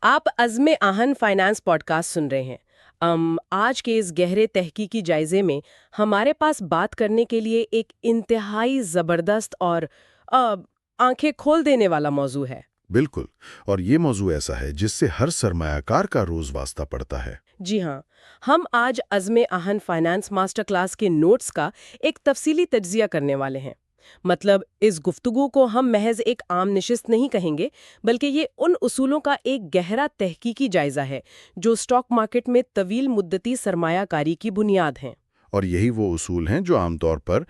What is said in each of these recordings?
آپ عزم آہن فائنانس پوڈکاسٹ سن رہے ہیں۔ آج کے اس گہرے تحقیقی جائزے میں ہمارے پاس بات کرنے کے لیے ایک انتہائی زبردست اور آنکھیں کھول دینے والا موضوع ہے۔ بالکل، اور یہ موضوع ایسا ہے جس سے ہر سرمایہ کار کا روز واسطہ پڑتا ہے۔ جی ہاں، ہم آج عزم آہن فائنانس ماسٹر کلاس کے نوٹس کا ایک تفصیلی تجزیہ کرنے والے ہیں۔ مطلب اس گفتگو کو ہم محض ایک عام نشست نہیں کہیں گے، بلکہ یہ ان اصولوں کا ایک گہرا تحقیقی جائزہ ہے جو اسٹاک مارکیٹ میں طویل مدتی سرمایہ کاری کی بنیاد ہیں۔ اور یہی وہ اصول ہیں جو عام طور پر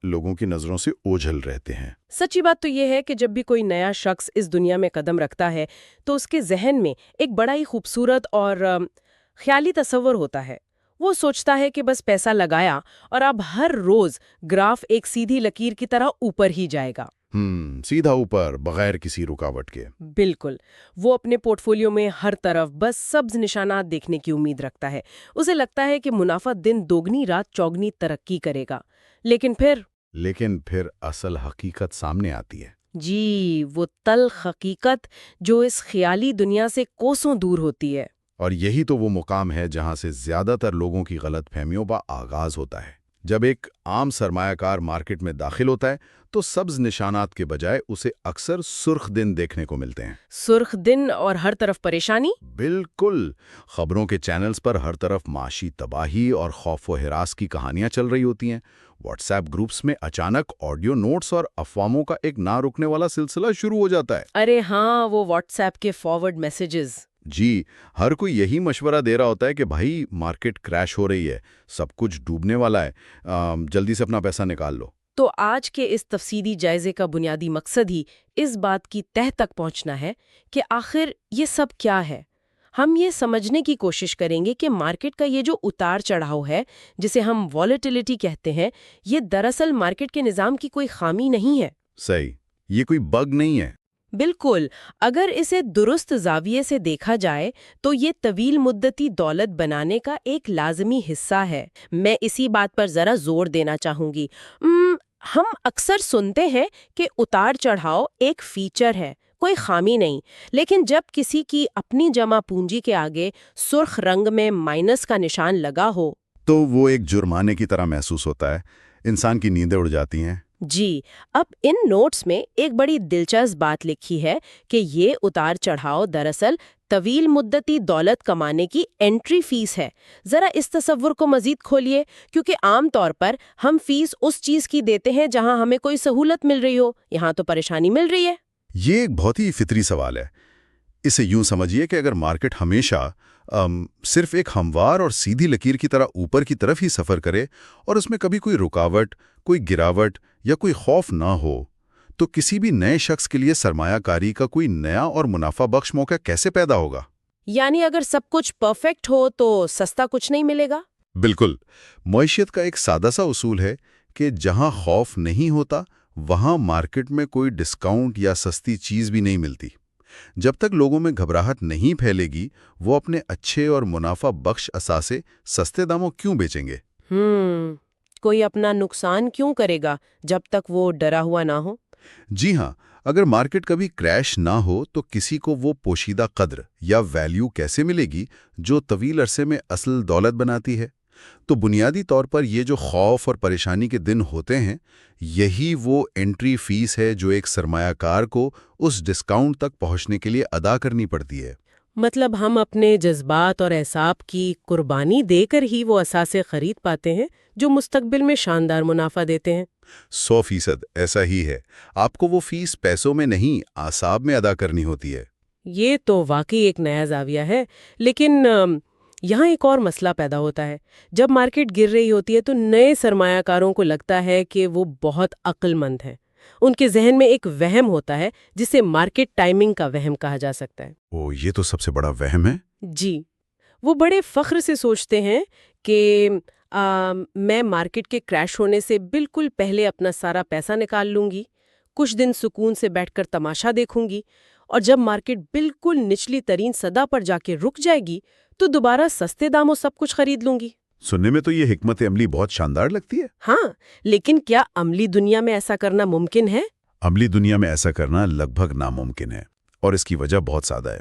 لوگوں کی نظروں سے اوجھل رہتے ہیں۔ سچی بات تو یہ ہے کہ جب بھی کوئی نیا شخص اس دنیا میں قدم رکھتا ہے تو اس کے ذہن میں ایک بڑا ہی خوبصورت اور خیالی تصور ہوتا ہے۔ وہ سوچتا ہے کہ بس پیسہ لگایا اور اب ہر روز گراف ایک سیدھی لکیر کی طرح اوپر ہی جائے گا۔ سیدھا اوپر، بغیر کسی رکاوٹ کے۔ بالکل، وہ اپنے پورٹ فولیو میں ہر طرف بس سبز نشانات دیکھنے کی امید رکھتا ہے۔ اسے لگتا ہے کہ منافع دن دوگنی رات چوگنی ترقی کرے گا۔ لیکن پھر اصل حقیقت سامنے آتی ہے۔ جی، وہ تلخ حقیقت جو اس خیالی دنیا سے کوسوں دور ہوتی ہے۔ اور یہی تو وہ مقام ہے جہاں سے زیادہ تر لوگوں کی غلط فہمیوں کا آغاز ہوتا ہے۔ جب ایک عام سرمایہ کار مارکیٹ میں داخل ہوتا ہے تو سبز نشانات کے بجائے اسے اکثر سرخ دن دیکھنے کو ملتے ہیں۔ سرخ دن اور ہر طرف پریشانی؟ بالکل، خبروں کے چینلز پر ہر طرف معاشی تباہی اور خوف و ہراس کی کہانیاں چل رہی ہوتی ہیں۔ واٹس ایپ گروپس میں اچانک آڈیو نوٹس اور افواہوں کا ایک نہ رکنے والا سلسلہ شروع ہو جاتا ہے۔ ارے ہاں، وہ واٹس ایپ کے فارورڈ میسیجز۔ جی، ہر کوئی یہی مشورہ دے رہا ہوتا ہے کہ بھائی مارکیٹ کریش ہو رہی ہے، سب کچھ ڈوبنے والا ہے، جلدی سے اپنا پیسہ نکال لو۔ تو آج کے اس تفصیلی جائزے کا بنیادی مقصد ہی اس بات کی تہہ تک پہنچنا ہے کہ آخر یہ سب کیا ہے۔ ہم یہ سمجھنے کی کوشش کریں گے کہ مارکیٹ کا یہ جو اتار چڑھاؤ ہے، جسے ہم والیٹیلیٹی کہتے ہیں، یہ دراصل مارکیٹ کے نظام کی کوئی خامی نہیں ہے۔ صحیح، یہ کوئی بگ نہیں ہے۔ بالکل، اگر اسے درست زاویے سے دیکھا جائے تو یہ طویل مدتی دولت بنانے کا ایک لازمی حصہ ہے۔ میں اسی بات پر ذرا زور دینا چاہوں گی۔ ہم اکثر سنتے ہیں کہ اتار چڑھاؤ ایک فیچر ہے، کوئی خامی نہیں، لیکن جب کسی کی اپنی جمع پونجی کے آگے سرخ رنگ میں مائنس کا نشان لگا ہو تو وہ ایک جرمانے کی طرح محسوس ہوتا ہے، انسان کی نیندیں اڑ جاتی ہیں۔ جی، اب ان نوٹس میں ایک بڑی دلچسپ بات لکھی ہے کہ یہ اتار چڑھاؤ دراصل طویل مدتی دولت کمانے کی انٹری فیس ہے۔ ذرا اس تصور کو مزید کھولیے، کیونکہ عام طور پر ہم فیس اس چیز کی دیتے ہیں جہاں ہمیں کوئی سہولت مل رہی ہو، یہاں تو پریشانی مل رہی ہے۔ یہ ایک بہت ہی فطری سوال ہے۔ اسے یوں سمجھیے کہ اگر مارکیٹ ہمیشہ صرف ایک ہموار اور سیدھی لکیر کی طرح اوپر کی طرف ہی سفر کرے اور اس میں کبھی کوئی رکاوٹ، کوئی گراوٹ یا کوئی خوف نہ ہو، تو کسی بھی نئے شخص کے لیے سرمایہ کاری کا کوئی نیا اور منافع بخش موقع کیسے پیدا ہوگا؟ یعنی اگر سب کچھ پرفیکٹ ہو تو سستا کچھ نہیں ملے گا؟ بالکل، معیشت کا ایک سادہ سا اصول ہے کہ جہاں خوف نہیں ہوتا وہاں مارکیٹ میں کوئی ڈسکاؤنٹ یا سستی چیز بھی نہیں ملتی۔ جب تک لوگوں میں گھبراہٹ نہیں پھیلے گی، وہ اپنے اچھے اور منافع بخش اثاثے سستے داموں کیوں بیچیں گے؟ کوئی اپنا نقصان کیوں کرے گا جب تک وہ ڈرا ہوا نہ ہو؟ جی ہاں، اگر مارکیٹ کبھی کریش نہ ہو تو کسی کو وہ پوشیدہ قدر یا ویلیو کیسے ملے گی جو طویل عرصے میں اصل دولت بناتی ہے؟ تو بنیادی طور پر یہ جو خوف اور پریشانی کے دن ہوتے ہیں، یہی وہ انٹری فیس ہے جو ایک سرمایہ کار کو اس ڈسکاؤنٹ تک پہنچنے کے لیے ادا کرنی پڑتی ہے۔ مطلب ہم اپنے جذبات اور اعصاب کی قربانی دے کر ہی وہ اثاثے خرید پاتے ہیں جو مستقبل میں شاندار منافع دیتے ہیں۔ 100% ایسا ہی ہے۔ آپ کو وہ فیس پیسوں میں نہیں، اعصاب میں ادا کرنی ہوتی ہے۔ یہ تو واقعی ایک نیا زاویہ ہے، لیکن یہاں ایک اور مسئلہ پیدا ہوتا ہے۔ جب مارکیٹ گر رہی ہوتی ہے تو نئے سرمایہ کاروں کو لگتا ہے کہ وہ بہت عقل مند ہیں۔ ان کے ذہن میں ایک وہم ہوتا ہے جسے مارکیٹ ٹائمنگ کا وہم کہا جا سکتا ہے۔ یہ تو سب سے بڑا وہم ہے۔ جی، وہ بڑے فخر سے سوچتے ہیں کہ میں مارکیٹ کے کریش ہونے سے بالکل پہلے اپنا سارا پیسہ نکال لوں گی، کچھ دن سکون سے بیٹھ کر تماشا دیکھوں گی، اور جب مارکیٹ بالکل نچلی ترین سطح پر جا کے رک جائے گی تو دوبارہ سستے داموں سب کچھ خرید لوں گی۔ سننے میں تو یہ حکمت عملی بہت شاندار لگتی ہے۔ ہاں، لیکن کیا عملی دنیا میں ایسا کرنا ممکن ہے؟ عملی دنیا میں ایسا کرنا لگ بھگ ناممکن ہے، اور اس کی وجہ بہت سادہ ہے۔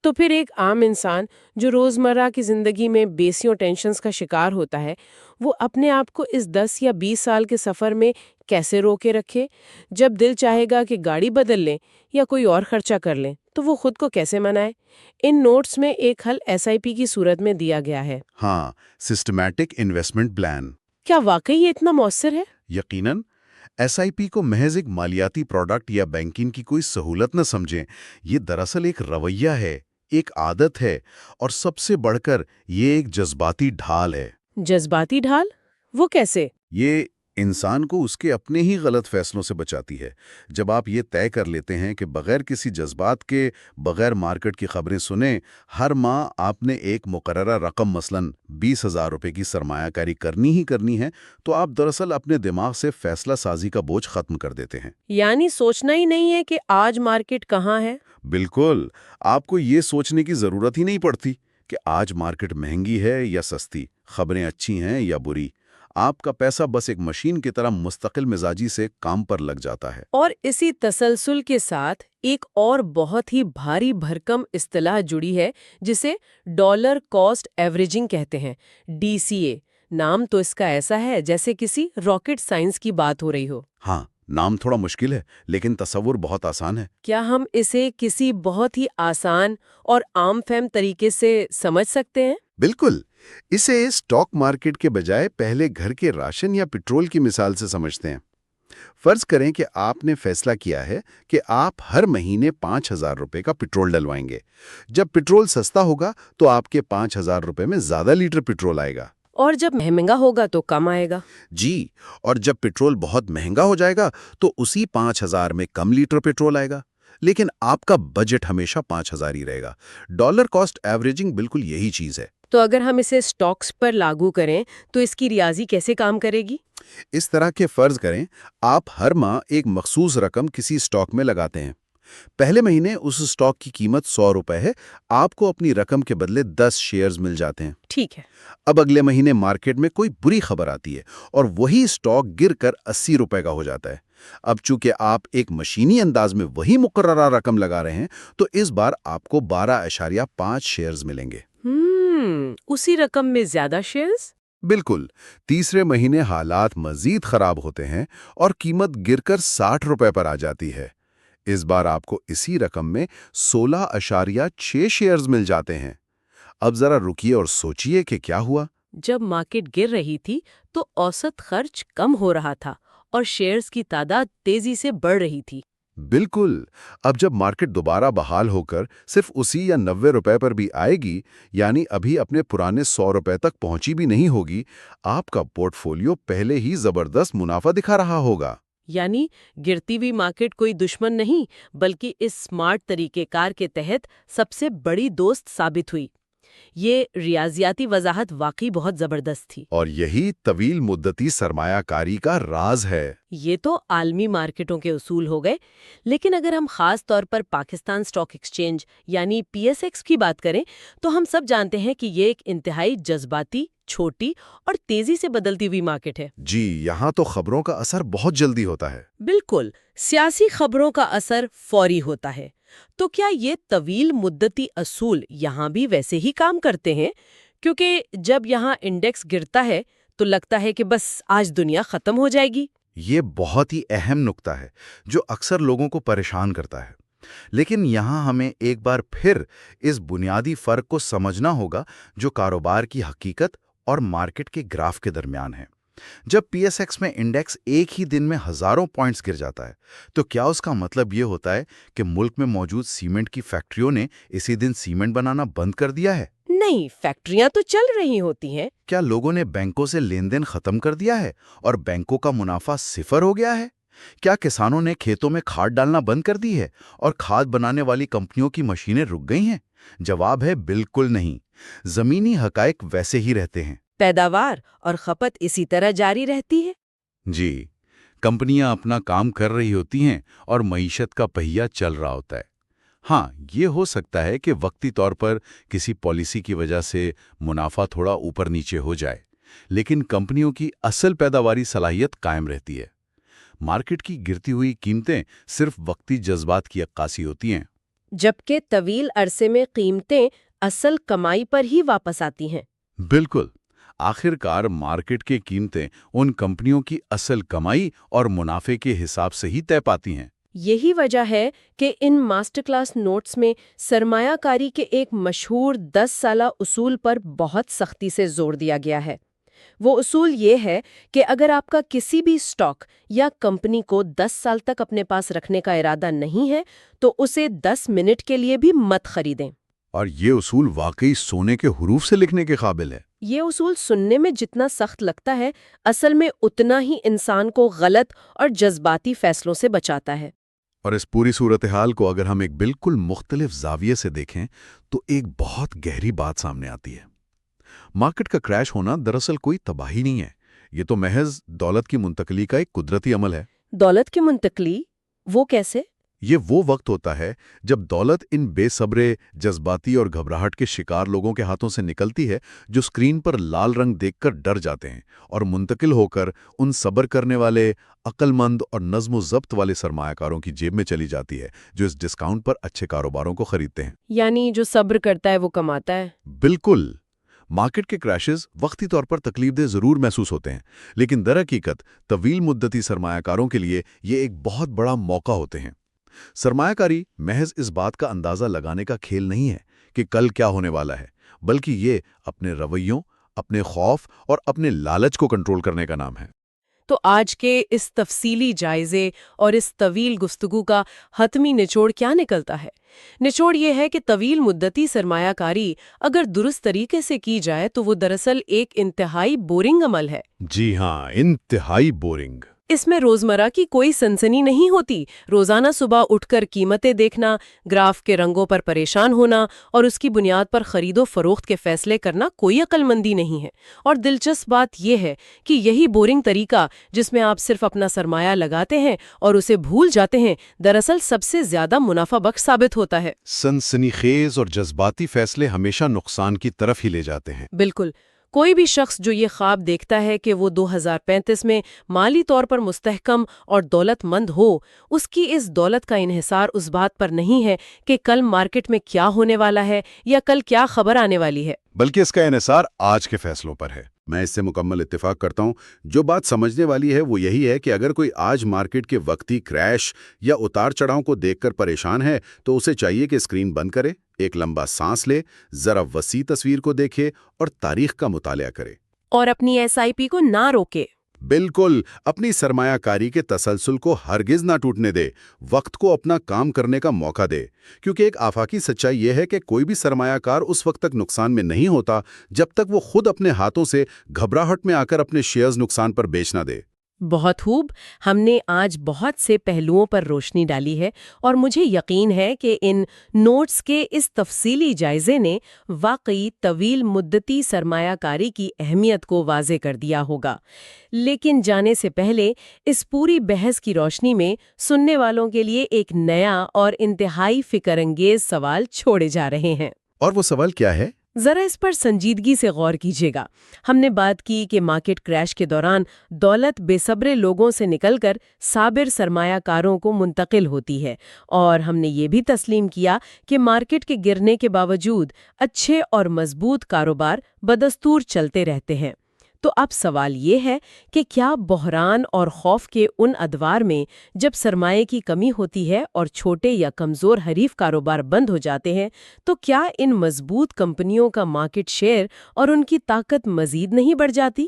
تو پھر ایک عام انسان جو روزمرہ کی زندگی میں بیسیوں ٹینشنز کا شکار ہوتا ہے، وہ اپنے آپ کو اس 10 یا 20 سال کے سفر میں کیسے روکے رکھے؟ جب دل چاہے گا کہ گاڑی بدل لیں یا کوئی اور خرچہ کر لیں تو وہ خود کو کیسے منائے؟ ان نوٹس میں ایک حل SIP کی صورت میں دیا گیا ہے۔ ہاں، سسٹمیٹک انویسٹمنٹ پلان۔ کیا واقعی یہ اتنا مؤثر ہے؟ یقیناً SIP کو محض ایک مالیاتی پروڈکٹ یا بینکنگ کی کوئی سہولت نہ سمجھیں، یہ دراصل ایک رویہ ہے، ایک عادت ہے، اور سب سے بڑھ کر یہ ایک جذباتی ڈھال ہے۔ جذباتی ڈھال؟ وہ کیسے؟ یہ انسان کو اس کے اپنے ہی غلط فیصلوں سے بچاتی ہے۔ جب آپ یہ طے کر لیتے ہیں کہ بغیر کسی جذبات کے، بغیر مارکیٹ کی خبریں سنے، ہر ماہ آپ نے ایک مقررہ رقم مثلاً 20,000 روپے کی سرمایہ کاری کرنی ہی کرنی ہے، تو آپ دراصل اپنے دماغ سے فیصلہ سازی کا بوجھ ختم کر دیتے ہیں۔ یعنی سوچنا ہی نہیں ہے کہ آج مارکیٹ کہاں ہے؟ بالکل، آپ کو یہ سوچنے کی ضرورت ہی نہیں پڑتی کہ آج مارکیٹ مہنگی ہے یا سستی، خبریں اچھی ہیں یا بری۔ آپ کا پیسہ بس ایک مشین کی طرح مستقل مزاجی سے کام پر لگ جاتا ہے۔ اور اسی تسلسل کے ساتھ ایک اور بہت ہی بھاری بھرکم اصطلاح جڑی ہے جسے ڈالر کاسٹ ایوریجنگ کہتے ہیں، DCA۔ نام تو اس کا ایسا ہے جیسے کسی راکٹ سائنس کی بات ہو رہی ہو۔ ہاں، نام تھوڑا مشکل ہے لیکن تصور بہت آسان ہے۔ کیا ہم اسے کسی بہت ہی آسان اور عام فہم طریقے سے سمجھ سکتے ہیں؟ بالکل، اسے اسٹاک مارکیٹ کے بجائے پہلے گھر کے راشن یا پٹرول کی مثال سے سمجھتے ہیں۔ فرض کریں کہ آپ نے فیصلہ کیا ہے کہ آپ ہر مہینے 5,000 روپے کا پٹرول ڈلوائیں گے۔ جب پٹرول سستا ہوگا تو آپ کے 5,000 روپے میں زیادہ لیٹر پٹرول آئے گا۔ اور جب مہنگا ہوگا تو کم آئے گا۔ جی، اور جب پٹرول بہت مہنگا ہو جائے گا تو اسی 5,000 میں کم لیٹر پٹرول آئے گا، لیکن آپ کا بجٹ ہمیشہ 5,000 ہی رہے گا۔ ڈالر کاسٹ ایوریجنگ بالکل یہی چیز ہے۔ تو اگر ہم اسے سٹاکس پر لاگو کریں تو اس کی ریاضی کیسے کام کرے گی؟ اس طرح کے فرض کریں آپ ہر ماہ ایک مخصوص رقم کسی سٹاک میں لگاتے ہیں۔ پہلے مہینے اس سٹاک کی قیمت 100 روپے ہے، آپ کو اپنی رقم کے بدلے 10 شیئرز مل جاتے ہیں۔ ٹھیک ہے۔ اب اگلے مہینے مارکیٹ میں کوئی بری خبر آتی ہے اور وہی سٹاک گر کر 80 روپے کا ہو جاتا ہے۔ اب چونکہ آپ ایک مشینی انداز میں وہی مقررہ رقم لگا رہے ہیں تو اس بار آپ کو 12.5 شیئرز ملیں گے۔ اسی رقم میں زیادہ شیئرز؟ بالکل۔ تیسرے مہینے حالات مزید خراب ہوتے ہیں اور قیمت گر کر 60 روپے پر آ جاتی ہے۔ اس بار آپ کو اسی رقم میں 16.6 شیئرز مل جاتے ہیں۔ اب ذرا رکیے اور سوچئے کہ کیا ہوا۔ جب مارکیٹ گر رہی تھی تو اوسط خرچ کم ہو رہا تھا اور شیئرز کی تعداد تیزی سے بڑھ رہی تھی۔ بالکل، اب جب مارکیٹ دوبارہ بحال ہو کر صرف اسی یا 90 روپے پر بھی آئے گی، یعنی ابھی اپنے پرانے 100 روپے تک پہنچی بھی نہیں ہوگی، آپ کا پورٹ فولیو پہلے ہی زبردست منافع دکھا رہا ہوگا۔ یعنی گرتی ہوئی مارکیٹ کوئی دشمن نہیں بلکہ اس سمارٹ طریقہ کار کے تحت سب سے بڑی دوست ثابت ہوئی۔ یہ ریاضیاتی وضاحت واقعی بہت زبردست تھی۔ اور یہی طویل مدتی سرمایہ کاری کا راز ہے۔ یہ تو عالمی مارکیٹوں کے اصول ہو گئے، لیکن اگر ہم خاص طور پر پاکستان اسٹاک ایکسچینج یعنی PSX کی بات کریں تو ہم سب جانتے ہیں کہ یہ ایک انتہائی جذباتی، چھوٹی اور تیزی سے بدلتی ہوئی مارکیٹ ہے۔ جی، یہاں تو خبروں کا اثر بہت جلدی ہوتا ہے۔ بالکل، سیاسی خبروں کا اثر فوری ہوتا ہے۔ تو کیا یہ طویل مدتی اصول یہاں بھی ویسے ہی کام کرتے ہیں؟ کیونکہ جب یہاں انڈیکس گرتا ہے تو لگتا ہے کہ بس آج دنیا ختم ہو جائے گی۔ یہ بہت ہی اہم نکتہ ہے جو اکثر لوگوں کو پریشان کرتا ہے، لیکن یہاں ہمیں ایک بار پھر اس بنیادی فرق کو سمجھنا ہوگا جو کاروبار کی حقیقت اور مارکیٹ کے گراف کے درمیان ہے۔ جب PSX میں انڈیکس ایک ہی دن میں ہزاروں پوائنٹس گر جاتا ہے تو کیا اس کا مطلب یہ ہوتا ہے کہ ملک میں موجود سیمنٹ کی فیکٹریوں نے اسی دن سیمنٹ بنانا بند کر دیا ہے؟ نہیں، فیکٹریاں تو چل رہی ہوتی ہیں۔ کیا لوگوں نے بینکوں سے لین دین ختم کر دیا ہے اور بینکوں کا منافع صفر ہو گیا ہے؟ کیا کسانوں نے کھیتوں میں کھاد ڈالنا بند کر دی ہے اور کھاد بنانے والی کمپنیوں کی مشینیں رک گئی ہیں؟ جواب ہے بالکل نہیں۔ زمینی حقائق ویسے ہی رہتے ہیں۔ پیداوار اور کھپت اسی طرح جاری رہتی ہے۔ جی، کمپنیاں اپنا کام کر رہی ہوتی ہیں اور معیشت کا پہیہ چل رہا ہوتا ہے۔ ہاں، یہ ہو سکتا ہے کہ وقتی طور پر کسی پالیسی کی وجہ سے منافع تھوڑا اوپر نیچے ہو جائے، لیکن کمپنیوں کی اصل پیداواری صلاحیت قائم رہتی ہے۔ مارکیٹ کی گرتی ہوئی قیمتیں صرف وقتی جذبات کی عکاسی ہوتی ہیں۔ جبکہ طویل عرصے میں قیمتیں اصل کمائی پر ہی واپس آتی ہیں۔ بالکل، آخر کار مارکیٹ کی قیمتیں ان کمپنیوں کی اصل کمائی اور منافع کے حساب سے ہی طے پاتی ہیں۔ یہی وجہ ہے کہ ان ماسٹر کلاس نوٹس میں سرمایہ کاری کے ایک مشہور 10 سالہ اصول پر بہت سختی سے زور دیا گیا ہے۔ وہ اصول یہ ہے کہ اگر آپ کا کسی بھی اسٹاک یا کمپنی کو 10 سال تک اپنے پاس رکھنے کا ارادہ نہیں ہے تو اسے 10 منٹ کے لیے بھی مت خریدیں۔ اور یہ اصول واقعی سونے کے حروف سے لکھنے کے قابل ہے۔ یہ اصول سننے میں جتنا سخت لگتا ہے، اصل میں اتنا ہی انسان کو غلط اور جذباتی فیصلوں سے بچاتا ہے۔ اور اس پوری صورتحال کو اگر ہم ایک بالکل مختلف زاویے سے دیکھیں تو ایک بہت گہری بات سامنے آتی ہے۔ مارکیٹ کا کریش ہونا دراصل کوئی تباہی نہیں ہے، یہ تو محض دولت کی منتقلی کا ایک قدرتی عمل ہے۔ دولت کی منتقلی؟ وہ کیسے؟ یہ وہ وقت ہوتا ہے جب دولت ان بے صبرے، جذباتی اور گھبراہٹ کے شکار لوگوں کے ہاتھوں سے نکلتی ہے جو اسکرین پر لال رنگ دیکھ کر ڈر جاتے ہیں اور منتقل ہو کر ان صبر کرنے والے، عقل مند اور نظم و ضبط والے سرمایہ کاروں کی جیب میں چلی جاتی ہے جو اس ڈسکاؤنٹ پر اچھے کاروباروں کو خریدتے ہیں۔ یعنی جو صبر کرتا ہے وہ کماتا ہے۔ بالکل، مارکیٹ کے کریشز وقتی طور پر تکلیف دہ ضرور محسوس ہوتے ہیں، لیکن درحقیقت طویل مدتی سرمایہ کاروں کے لیے یہ ایک بہت بڑا موقع ہوتے ہیں۔ سرمایہ کاری محض اس بات کا اندازہ لگانے کا کھیل نہیں ہے کہ کل کیا ہونے والا ہے، بلکہ یہ اپنے رویوں، اپنے خوف اور اپنے لالچ کو کنٹرول کرنے کا نام ہے۔ تو آج کے اس تفصیلی جائزے اور اس طویل گفتگو کا حتمی نچوڑ کیا نکلتا ہے؟ نچوڑ یہ ہے کہ طویل مدتی سرمایہ کاری اگر درست طریقے سے کی جائے تو وہ دراصل ایک انتہائی بورنگ عمل ہے۔ جی ہاں، انتہائی بورنگ۔ اس میں روزمرہ کی کوئی سنسنی نہیں ہوتی۔ روزانہ صبح اٹھ کر قیمتیں دیکھنا، گراف کے رنگوں پر پریشان ہونا اور اس کی بنیاد پر خرید و فروخت کے فیصلے کرنا کوئی عقل مندی نہیں ہے۔ اور دلچسپ بات یہ ہے کہ یہی بورنگ طریقہ جس میں آپ صرف اپنا سرمایہ لگاتے ہیں اور اسے بھول جاتے ہیں، دراصل سب سے زیادہ منافع بخش ثابت ہوتا ہے۔ سنسنی خیز اور جذباتی فیصلے ہمیشہ نقصان کی طرف ہی لے جاتے ہیں۔ بالکل، کوئی بھی شخص جو یہ خواب دیکھتا ہے کہ وہ 2035 میں مالی طور پر مستحکم اور دولت مند ہو، اس کی اس دولت کا انحصار اس بات پر نہیں ہے کہ کل مارکیٹ میں کیا ہونے والا ہے یا کل کیا خبر آنے والی ہے، بلکہ اس کا انحصار آج کے فیصلوں پر ہے۔ میں اس سے مکمل اتفاق کرتا ہوں۔ جو بات سمجھنے والی ہے وہ یہی ہے کہ اگر کوئی آج مارکیٹ کے وقتی کریش یا اتار چڑھاؤ کو دیکھ کر پریشان ہے تو اسے چاہیے کہ اسکرین بند کرے، ایک لمبا سانس لے، ذرا وسیع تصویر کو دیکھے اور تاریخ کا مطالعہ کرے۔ اور اپنی SIP کو نہ روکے۔ بالکل، اپنی سرمایہ کاری کے تسلسل کو ہرگز نہ ٹوٹنے دے، وقت کو اپنا کام کرنے کا موقع دے، کیونکہ ایک آفاقی سچائی یہ ہے کہ کوئی بھی سرمایہ کار اس وقت تک نقصان میں نہیں ہوتا جب تک وہ خود اپنے ہاتھوں سے گھبراہٹ میں آ کر اپنے شیئرز نقصان پر بیچ نہ دے۔ بہت خوب، ہم نے آج بہت سے پہلوؤں پر روشنی ڈالی ہے اور مجھے یقین ہے کہ ان نوٹس کے اس تفصیلی جائزے نے واقعی طویل مدتی سرمایہ کاری کی اہمیت کو واضح کر دیا ہوگا۔ لیکن جانے سے پہلے اس پوری بحث کی روشنی میں سننے والوں کے لیے ایک نیا اور انتہائی فکر انگیز سوال چھوڑے جا رہے ہیں۔ اور وہ سوال کیا ہے؟ ذرا اس پر سنجیدگی سے غور کیجیے گا۔ ہم نے بات کی کہ مارکیٹ کریش کے دوران دولت بے صبرے لوگوں سے نکل کر صابر سرمایہ کاروں کو منتقل ہوتی ہے، اور ہم نے یہ بھی تسلیم کیا کہ مارکیٹ کے گرنے کے باوجود اچھے اور مضبوط کاروبار بدستور چلتے رہتے ہیں۔ تو اب سوال یہ ہے کہ کیا بحران اور خوف کے ان ادوار میں جب سرمایہ کی کمی ہوتی ہے اور چھوٹے یا کمزور حریف کاروبار بند ہو جاتے ہیں، تو کیا ان مضبوط کمپنیوں کا مارکیٹ شیئر اور ان کی طاقت مزید نہیں بڑھ جاتی؟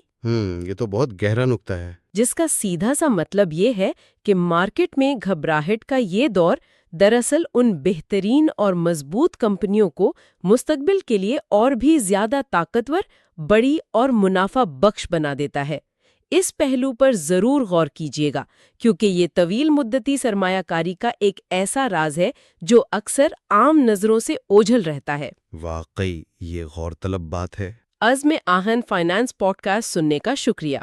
یہ تو بہت گہرا نکتہ ہے۔ جس کا سیدھا سا مطلب یہ ہے کہ مارکیٹ میں گھبراہٹ کا یہ دور دراصل ان بہترین اور مضبوط کمپنیوں کو مستقبل کے لیے اور بھی زیادہ طاقتور، بڑی اور منافع بخش بنا دیتا ہے۔ اس پہلو پر ضرور غور کیجیے گا، کیونکہ یہ طویل مدتی سرمایہ کاری کا ایک ایسا راز ہے جو اکثر عام نظروں سے اوجھل رہتا ہے۔ واقعی یہ غور طلب بات ہے۔ عزم آہن فائنانس پوڈ کاسٹ سننے کا شکریہ۔